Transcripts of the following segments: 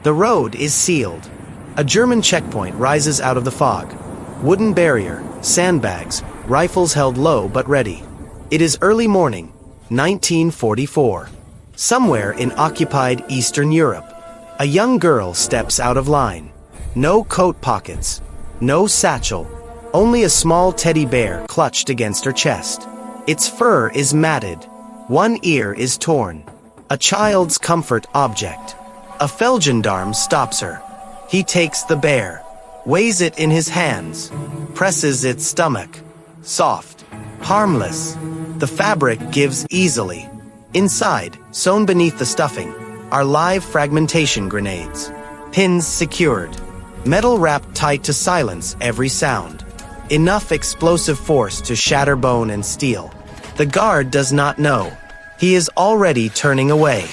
The road is sealed. A German checkpoint rises out of the fog. Wooden barrier, sandbags, rifles held low but ready. It is early morning, 1944. Somewhere in occupied Eastern Europe, a young girl steps out of line. No coat pockets, no satchel, only a small teddy bear clutched against her chest. Its fur is matted. One ear is torn. A child's comfort object. A Feldgendarme stops her. He takes the bear, weighs it in his hands, presses its stomach. Soft, harmless. The fabric gives easily. Inside, sewn beneath the stuffing, are live fragmentation grenades. Pins secured. Metal wrapped tight to silence every sound. Enough explosive force to shatter bone and steel. The guard does not know. He is already turning away.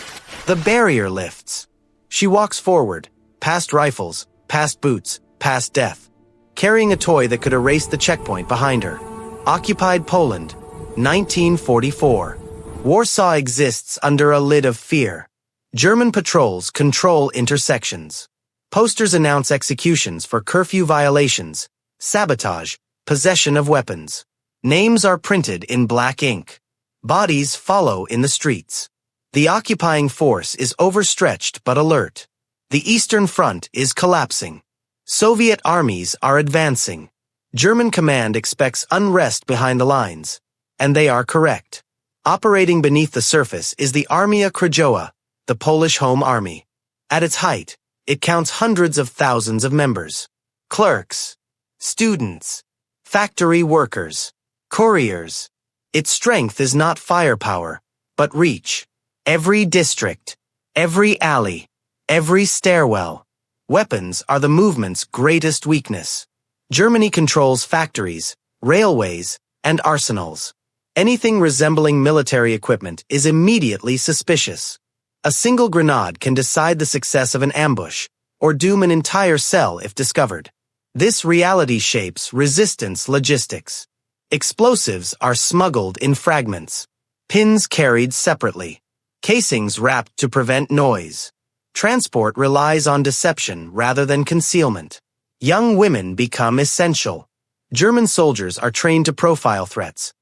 The barrier lifts. She walks forward, past rifles, past boots, past death, carrying a toy that could erase the checkpoint behind her. Occupied Poland, 1944. Warsaw exists under a lid of fear. German patrols control intersections. Posters announce executions for curfew violations, sabotage, possession of weapons. Names are printed in black ink. Bodies follow in the streets. The occupying force is overstretched but alert. The Eastern Front is collapsing. Soviet armies are advancing. German command expects unrest behind the lines. And they are correct. Operating beneath the surface is the Armia Krajowa, the Polish Home Army. At its height, it counts hundreds of thousands of members. Clerks, students, factory workers, couriers. Its strength is not firepower, but reach. Every district, every alley, every stairwell. Weapons are the movement's greatest weakness. Germany controls factories, railways, and arsenals. Anything resembling military equipment is immediately suspicious. A single grenade can decide the success of an ambush, or doom an entire cell if discovered. This reality shapes resistance logistics. Explosives are smuggled in fragments. Pins carried separately. Casings wrapped to prevent noise. Transport relies on deception rather than concealment. Young women become essential. German soldiers are trained to profile threats.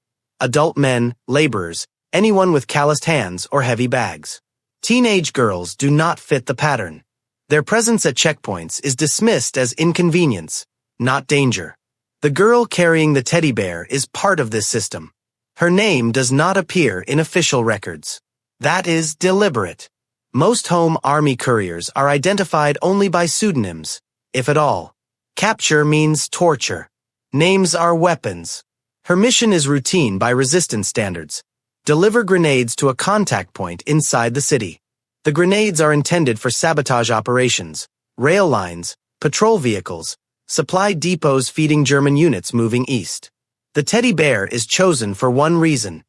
Adult men, laborers, anyone with calloused hands or heavy bags. Teenage girls do not fit the pattern. Their presence at checkpoints is dismissed as inconvenience, not danger. The girl carrying the teddy bear is part of this system. Her name does not appear in official records. That is deliberate. Most home army couriers are identified only by pseudonyms, if at all. Capture means torture. Names are weapons. Her mission is routine by resistance standards. Deliver grenades to a contact point inside the city. The grenades are intended for sabotage operations, rail lines, patrol vehicles, supply depots feeding German units moving east. The teddy bear is chosen for one reason.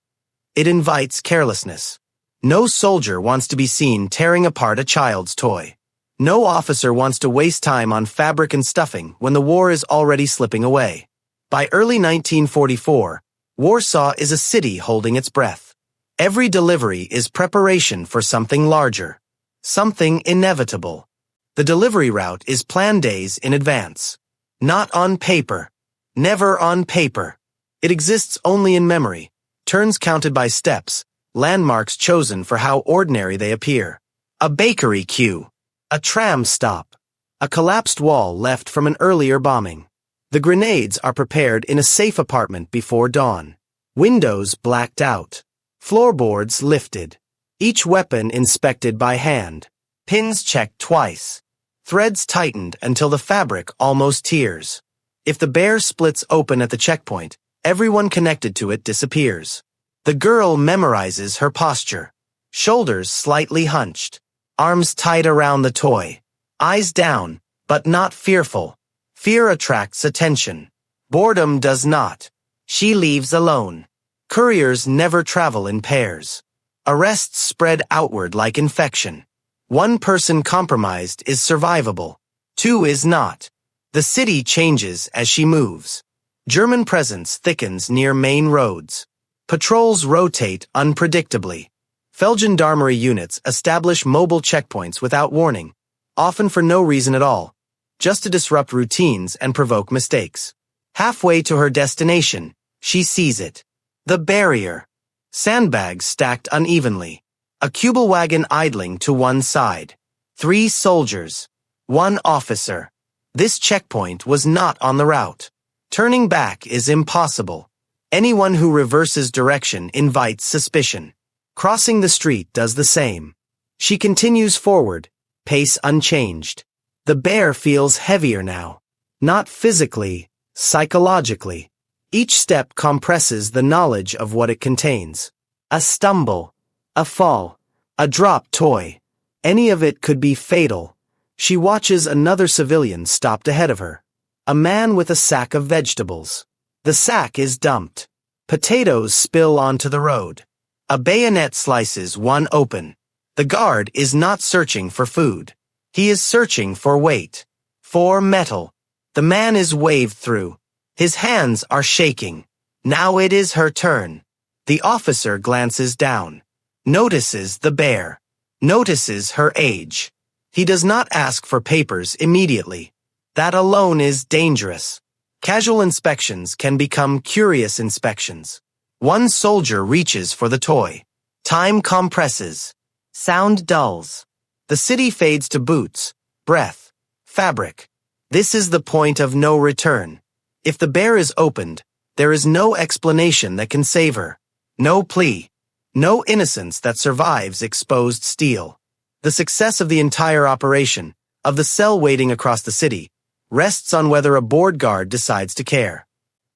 It invites carelessness. No soldier wants to be seen tearing apart a child's toy. No officer wants to waste time on fabric and stuffing when the war is already slipping away. By early 1944, Warsaw is a city holding its breath. Every delivery is preparation for something larger, something inevitable. The delivery route is planned days in advance. Not on paper. Never on paper. It exists only in memory, turns counted by steps, landmarks chosen for how ordinary they appear. A bakery queue. A tram stop. A collapsed wall left from an earlier bombing. The grenades are prepared in a safe apartment before dawn. Windows blacked out. Floorboards lifted. Each weapon inspected by hand. Pins checked twice. Threads tightened until the fabric almost tears. If the bear splits open at the checkpoint, everyone connected to it disappears. The girl memorizes her posture. Shoulders slightly hunched. Arms tight around the toy. Eyes down, but not fearful. Fear attracts attention. Boredom does not. She leaves alone. Couriers never travel in pairs. Arrests spread outward like infection. One person compromised is survivable. Two is not. The city changes as she moves. German presence thickens near main roads. Patrols rotate unpredictably. Feldgendarmerie units establish mobile checkpoints without warning. often for no reason at all, just to disrupt routines and provoke mistakes. Halfway to her destination, she sees it. The barrier. Sandbags stacked unevenly. A cubble wagon idling to one side. 3 soldiers. 1 officer. This checkpoint was not on the route. Turning back is impossible. Anyone who reverses direction invites suspicion. Crossing the street does the same. She continues forward, pace unchanged. The bear feels heavier now. Not physically, psychologically. Each step compresses the knowledge of what it contains. A stumble, a fall, a dropped toy. Any of it could be fatal. She watches another civilian stopped ahead of her. A man with a sack of vegetables. The sack is dumped. Potatoes spill onto the road. A bayonet slices one open. The guard is not searching for food. He is searching for weight. For metal. The man is waved through. His hands are shaking. Now it is her turn. The officer glances down. Notices the bear. Notices her age. He does not ask for papers immediately. That alone is dangerous. Casual inspections can become curious inspections. One soldier reaches for the toy. Time compresses. Sound dulls. The city fades to boots, breath, fabric. This is the point of no return. If the bear is opened, there is no explanation that can save her. No plea. No innocence that survives exposed steel. The success of the entire operation, of the cell waiting across the city, rests on whether a board guard decides to care.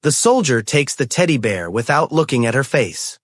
The soldier takes the teddy bear without looking at her face.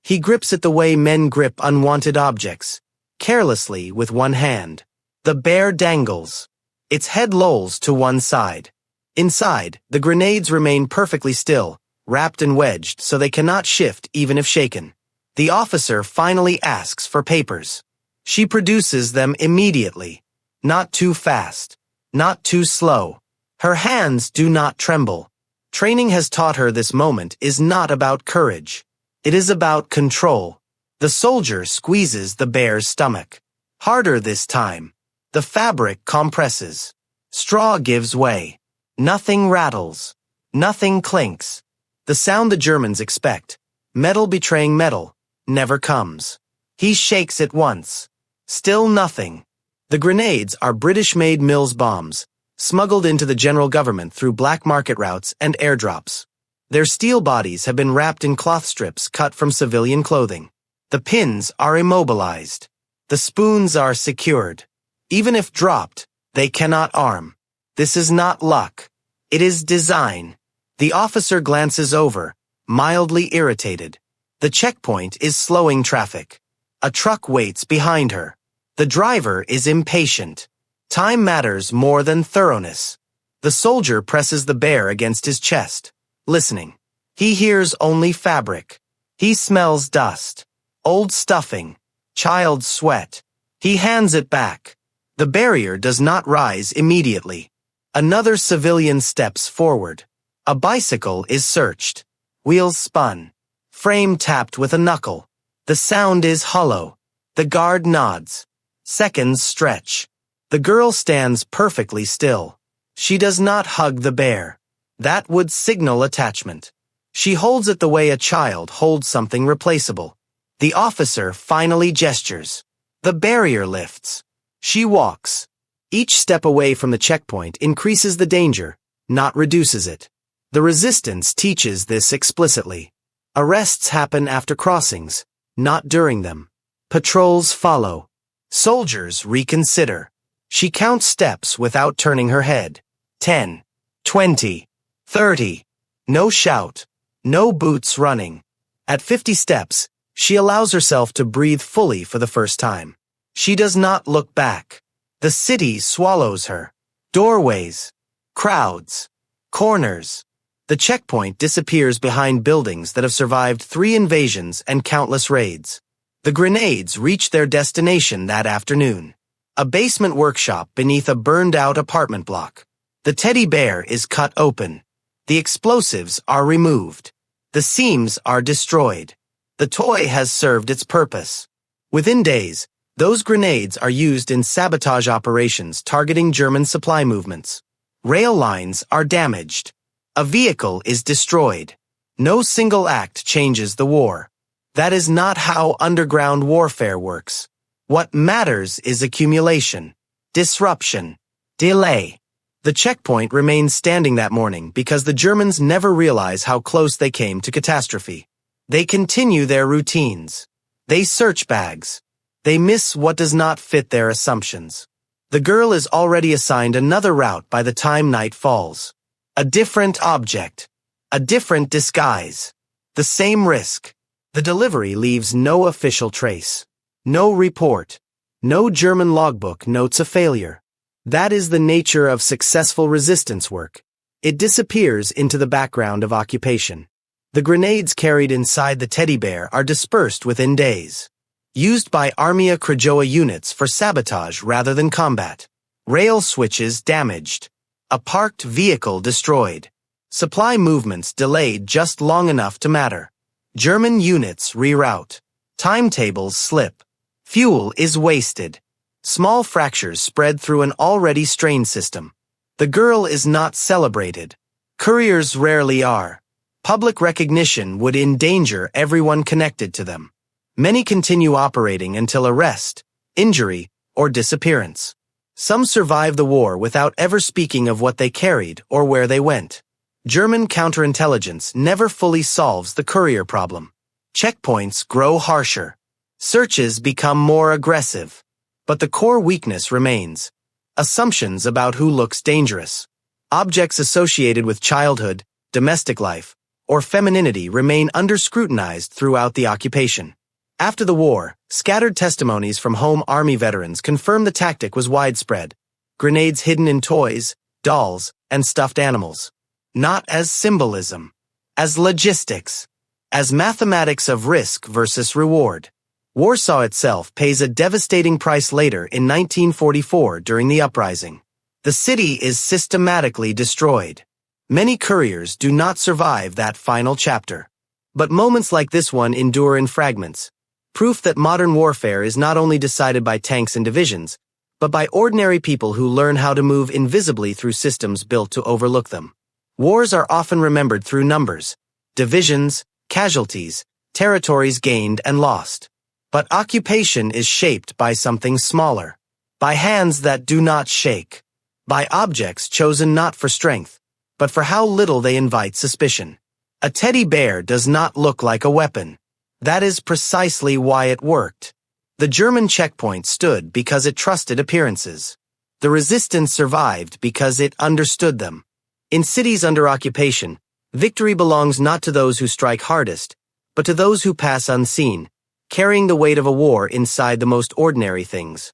He grips it the way men grip unwanted objects, carelessly with one hand. The bear dangles. Its head lolls to one side. Inside, the grenades remain perfectly still, wrapped and wedged so they cannot shift even if shaken. The officer finally asks for papers. She produces them immediately. Not too fast. Not too slow. Her hands do not tremble. Training has taught her this moment is not about courage. It is about control. The soldier squeezes the bear's stomach. Harder this time. The fabric compresses. Straw gives way. Nothing rattles. Nothing clinks. The sound the Germans expect, metal betraying metal, never comes. He shakes it once. Still nothing. The grenades are British-made Mills bombs, smuggled into the general government through black market routes and airdrops. Their steel bodies have been wrapped in cloth strips cut from civilian clothing. The pins are immobilized. The spoons are secured. Even if dropped, they cannot arm. This is not luck. It is design. The officer glances over, mildly irritated. The checkpoint is slowing traffic. A truck waits behind her. The driver is impatient. Time matters more than thoroughness. The soldier presses the bear against his chest, listening. He hears only fabric. He smells dust. Old stuffing. Child's sweat. He hands it back. The barrier does not rise immediately. Another civilian steps forward. A bicycle is searched. Wheels spun. Frame tapped with a knuckle. The sound is hollow. The guard nods. Seconds stretch. The girl stands perfectly still. She does not hug the bear. That would signal attachment. She holds it the way a child holds something replaceable. The officer finally gestures. The barrier lifts. She walks. Each step away from the checkpoint increases the danger, not reduces it. The resistance teaches this explicitly. Arrests happen after crossings, not during them. Patrols follow. Soldiers reconsider. She counts steps without turning her head. 10, 20, 30. No shout. No boots running. At 50 steps, she allows herself to breathe fully for the first time. She does not look back. The city swallows her. Doorways. Crowds. Corners. The checkpoint disappears behind buildings that have survived 3 invasions and countless raids. The grenades reach their destination that afternoon. A basement workshop beneath a burned-out apartment block. The teddy bear is cut open. The explosives are removed. The seams are destroyed. The toy has served its purpose. Within days, Those grenades are used in sabotage operations targeting German supply movements. Rail lines are damaged. A vehicle is destroyed. No single act changes the war. That is not how underground warfare works. What matters is accumulation, disruption, delay. The checkpoint remains standing that morning because the Germans never realize how close they came to catastrophe. They continue their routines. They search bags. They miss what does not fit their assumptions. The girl is already assigned another route by the time night falls. A different object. A different disguise. The same risk. The delivery leaves no official trace. No report. No German logbook notes a failure. That is the nature of successful resistance work. It disappears into the background of occupation. The grenades carried inside the teddy bear are dispersed within days. Used by Armia Krajowa units for sabotage rather than combat. Rail switches damaged. A parked vehicle destroyed. Supply movements delayed just long enough to matter. German units reroute. Timetables slip. Fuel is wasted. Small fractures spread through an already strained system. The girl is not celebrated. Couriers rarely are. Public recognition would endanger everyone connected to them. Many continue operating until arrest, injury, or disappearance. Some survive the war without ever speaking of what they carried or where they went. German counterintelligence never fully solves the courier problem. Checkpoints grow harsher. Searches become more aggressive. But the core weakness remains. Assumptions about who looks dangerous. Objects associated with childhood, domestic life, or femininity remain under-scrutinized throughout the occupation. After the war, scattered testimonies from home army veterans confirm the tactic was widespread. Grenades hidden in toys, dolls, and stuffed animals. Not as symbolism. As logistics. As mathematics of risk versus reward. Warsaw itself pays a devastating price later in 1944 during the uprising. The city is systematically destroyed. Many couriers do not survive that final chapter. But moments like this one endure in fragments. Proof that modern warfare is not only decided by tanks and divisions, but by ordinary people who learn how to move invisibly through systems built to overlook them. Wars are often remembered through numbers, divisions, casualties, territories gained and lost. But occupation is shaped by something smaller, by hands that do not shake, by objects chosen not for strength, but for how little they invite suspicion. A teddy bear does not look like a weapon. That is precisely why it worked. The German checkpoint stood because it trusted appearances. The resistance survived because it understood them. In cities under occupation, victory belongs not to those who strike hardest, but to those who pass unseen, carrying the weight of a war inside the most ordinary things.